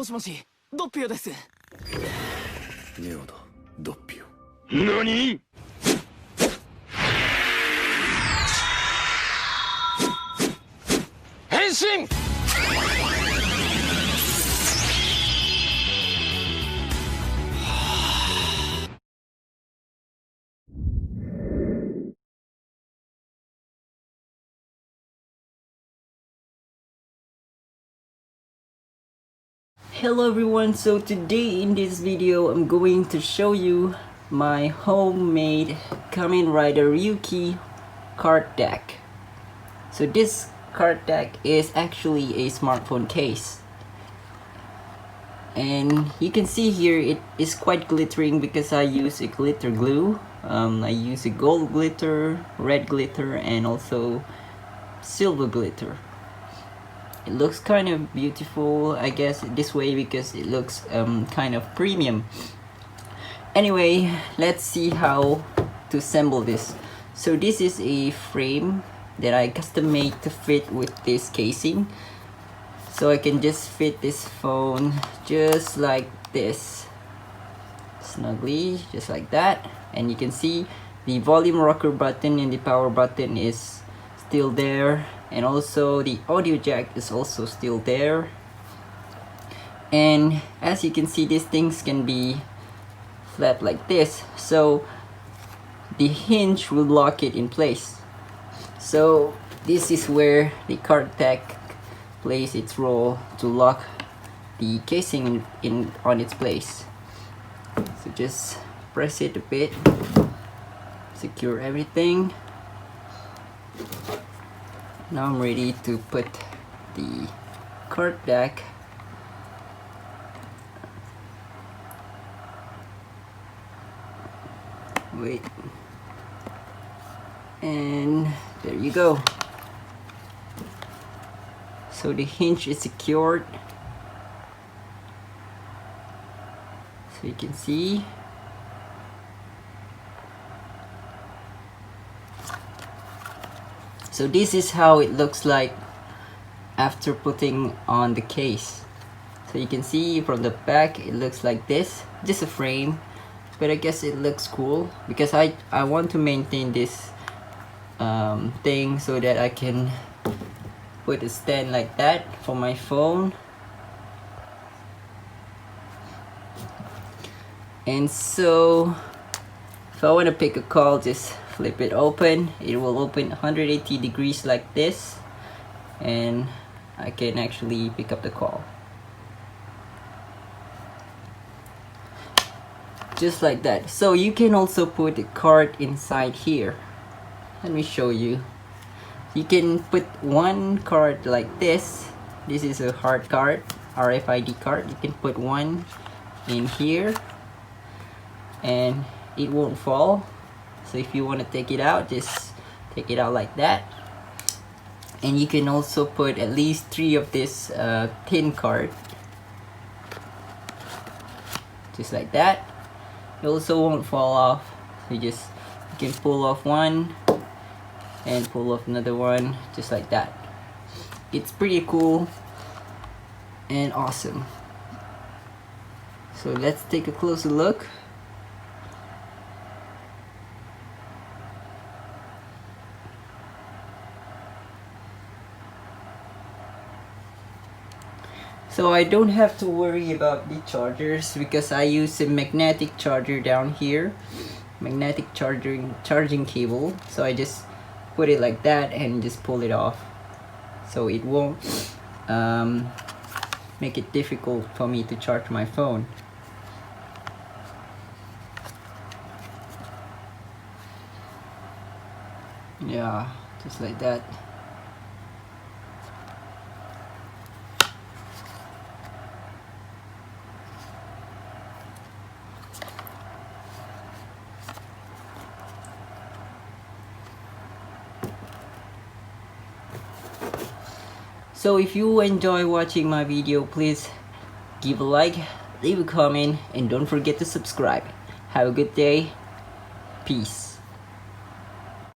しもし、ドッピオです。ネオだ、ドッピオ。何？変身！Hello everyone, so today in this video I'm going to show you my homemade Kamen Rider Ryuki card deck. So this card deck is actually a smartphone case, and you can see here it is quite glittering because I use a glitter glue. I use a gold glitter, red glitter, and also silver glitter. It looks kind of beautiful, I guess, this way because it looks kind of premium. Anyway, let's see how to assemble this. So this is a frame that I custom made to fit with this casing. So I can just fit this phone just like this, snugly, just like that. And you can see the volume rocker button and the power button is still there, and also the audio jack is also still there. And as you can see, these things can be flat like this, so the hinge will lock it in place. So this is where the card deck plays its role to lock the casing in on its place. So just press it a bit, secure everything. Now I'm ready to put the card deck and there you go. So the hinge is secured, so you can see. So this is how it looks like after putting on the case. So you can see from the back it looks like this, just a frame, but I guess it looks cool because I want to maintain this thing so that I can put a stand like that for my phone. And so if I want to pick a call, just flip it open. It will open 180 degrees like this, and I can actually pick up the call just like that. So you can also put a card inside here. Let me show you. You can put one card like this. This is a hard card, RFID card. You can put one in here and it won't fall. So if you want to take it out, just take it out like that. And you can also put at least 3 of this thin card, just like that. It also won't fall off. So you can pull off one and pull off another one, just like that. It's pretty cool and awesome. So let's take a closer look. So I don't have to worry about the chargers because I use a magnetic charger down here, magnetic charging cable. So I just put it like that and just pull it off, so it won't make it difficult for me to charge my phone. Yeah, just like that. So if you enjoy watching my video, please give a like, leave a comment, and don't forget to subscribe. Have a good day. Peace.